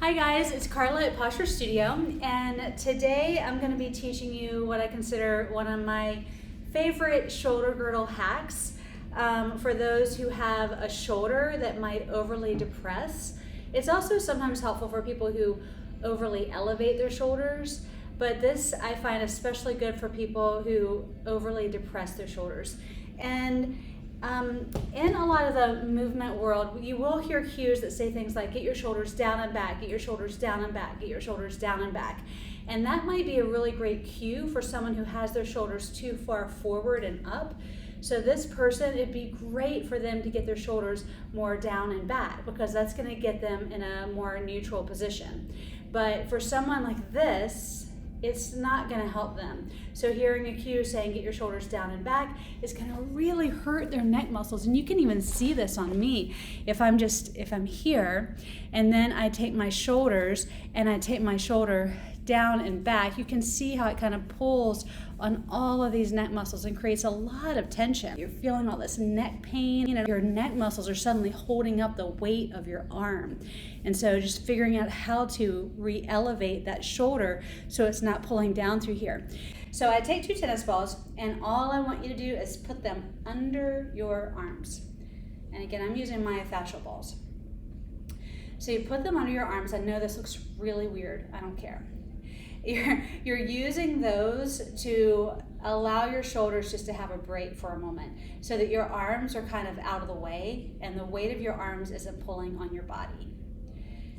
Hi guys, it's Carla at Posture Studio, and today I'm going to be teaching you what I consider one of my favorite shoulder girdle hacks for those who have a shoulder that might overly depress. It's also sometimes helpful for people who overly elevate their shoulders, but this I find especially good for people who overly depress their shoulders. And in a lot of the movement world, you will hear cues that say things like get your shoulders down and back, get your shoulders down and back, get your shoulders down and back. And that might be a really great cue for someone who has their shoulders too far forward and up. So this person, it'd be great for them to get their shoulders more down and back because that's going to get them in a more neutral position. But for someone like this, it's not going to help them. So hearing a cue saying get your shoulders down and back is going to really hurt their neck muscles. And you can even see this on me. If I'm here and then I take my shoulders and I take my shoulder down and back, you can see how it kind of pulls on all of these neck muscles and creates a lot of tension. You're feeling all this neck pain. Your neck muscles are suddenly holding up the weight of your arm. And so just figuring out how to re-elevate that shoulder so it's not pulling down through here. So I take 2 tennis balls and all I want you to do is put them under your arms. And again, I'm using myofascial balls. So you put them under your arms. I know this looks really weird. I don't care. You're using those to allow your shoulders just to have a break for a moment so that your arms are kind of out of the way and the weight of your arms isn't pulling on your body.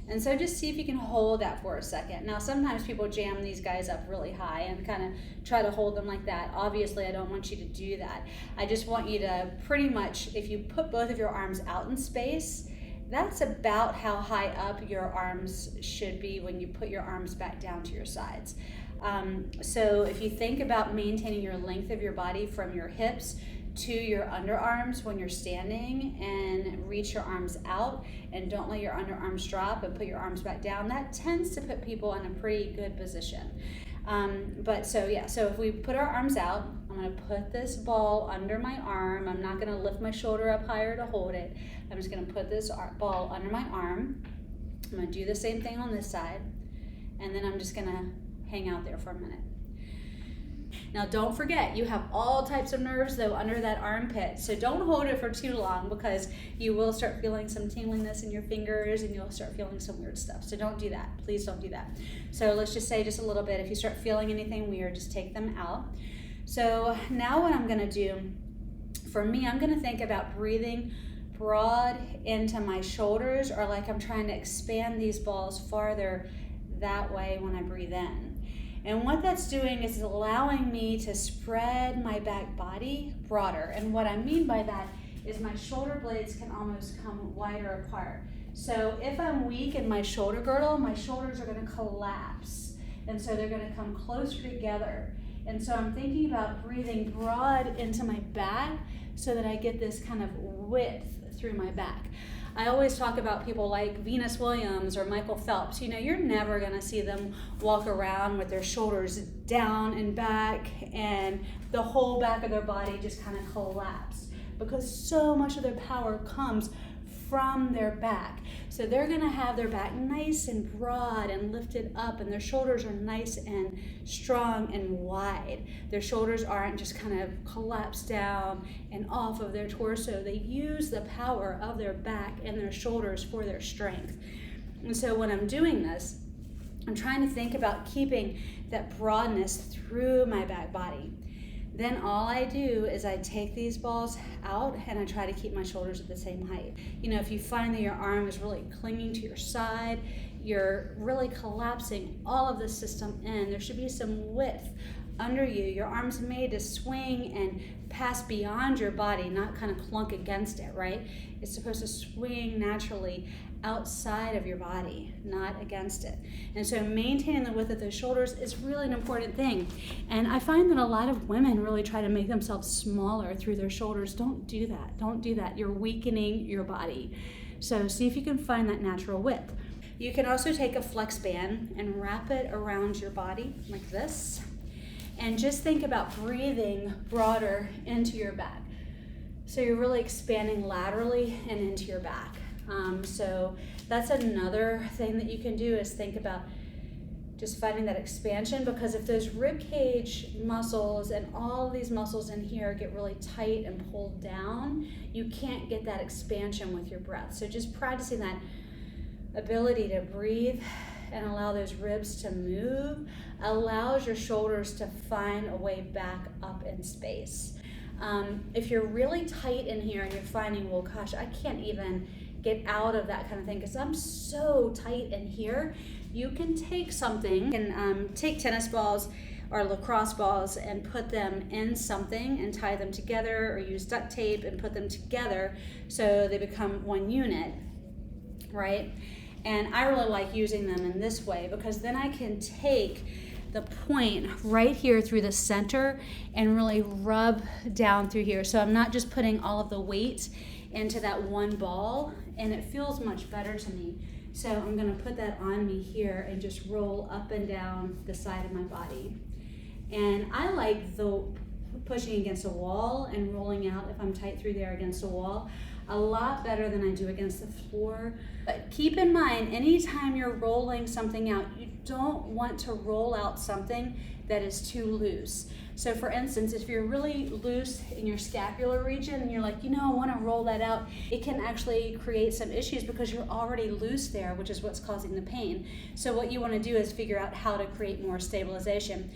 And so just see if you can hold that for a second. Now, sometimes people jam these guys up really high and kind of try to hold them like that. Obviously, I don't want you to do that. I just want you to pretty much, if you put both of your arms out in space, that's about how high up your arms should be when you put your arms back down to your sides. So if you think about maintaining your length of your body from your hips to your underarms when you're standing and reach your arms out and don't let your underarms drop and put your arms back down, that tends to put people in a pretty good position. So if we put our arms out, I'm going to put this ball under my arm. I'm not going to lift my shoulder up higher to hold it. I'm just going to put this ball under my arm. I'm going to do the same thing on this side. And then I'm just going to hang out there for a minute. Now don't forget, you have all types of nerves though under that armpit. So don't hold it for too long because you will start feeling some tingliness in your fingers and you'll start feeling some weird stuff. So don't do that. Please don't do that. So let's just say just a little bit. If you start feeling anything weird, just take them out. So now what I'm going to do, for me, I'm going to think about breathing broad into my shoulders, or like I'm trying to expand these balls farther that way when I breathe in. And what that's doing is allowing me to spread my back body broader. And what I mean by that is my shoulder blades can almost come wider apart. So if I'm weak in my shoulder girdle, my shoulders are going to collapse. And so they're going to come closer together. And so I'm thinking about breathing broad into my back so that I get this kind of width through my back. I always talk about people like Venus Williams or Michael Phelps. You're never going to see them walk around with their shoulders down and back and the whole back of their body just kind of collapse because so much of their power comes from their back. So they're going to have their back nice and broad and lifted up, and their shoulders are nice and strong and wide. Their shoulders aren't just kind of collapsed down and off of their torso. They use the power of their back and their shoulders for their strength. And so when I'm doing this, I'm trying to think about keeping that broadness through my back body. Then all I do is I take these balls out and I try to keep my shoulders at the same height. If you find that your arm is really clinging to your side, you're really collapsing all of the system in. There should be some width under you. Your arm's made to swing and pass beyond your body, not kind of clunk against it, right? It's supposed to swing naturally outside of your body, not against it. And so maintaining the width of the shoulders is really an important thing. And I find that a lot of women really try to make themselves smaller through their shoulders. Don't do that. Don't do that. You're weakening your body. So see if you can find that natural width. You can also take a flexband and wrap it around your body like this. And just think about breathing broader into your back. So you're really expanding laterally and into your back. So that's another thing that you can do, is think about just finding that expansion, because if those rib cage muscles and all of these muscles in here get really tight and pulled down, you can't get that expansion with your breath. So just practicing that ability to breathe and allow those ribs to move allows your shoulders to find a way back up in space. If you're really tight in here and you're finding, well, gosh, I can't even get out of that kind of thing because I'm so tight in here, you can take something and take tennis balls or lacrosse balls and put them in something and tie them together, or use duct tape and put them together so they become one unit, right? And I really like using them in this way, because then I can take the point right here through the center and really rub down through here. So I'm not just putting all of the weight into that one ball, and it feels much better to me. So I'm gonna put that on me here and just roll up and down the side of my body. And I like the pushing against a wall and rolling out, if I'm tight through there against a wall, a lot better than I do against the floor. But keep in mind, anytime you're rolling something out, you don't want to roll out something that is too loose. So for instance, if you're really loose in your scapular region and you're like, I want to roll that out, it can actually create some issues because you're already loose there, which is what's causing the pain. So what you want to do is figure out how to create more stabilization.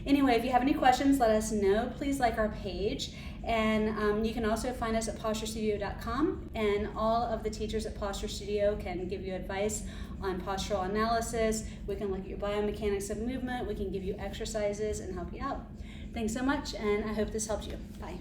Anyway, if you have any questions, let us know. Please like our page. And you can also find us at posturestudio.com, and all of the teachers at Posture Studio can give you advice on postural analysis. We can look at your biomechanics of movement. We can give you exercises and help you out. Thanks so much, and I hope this helped you. Bye.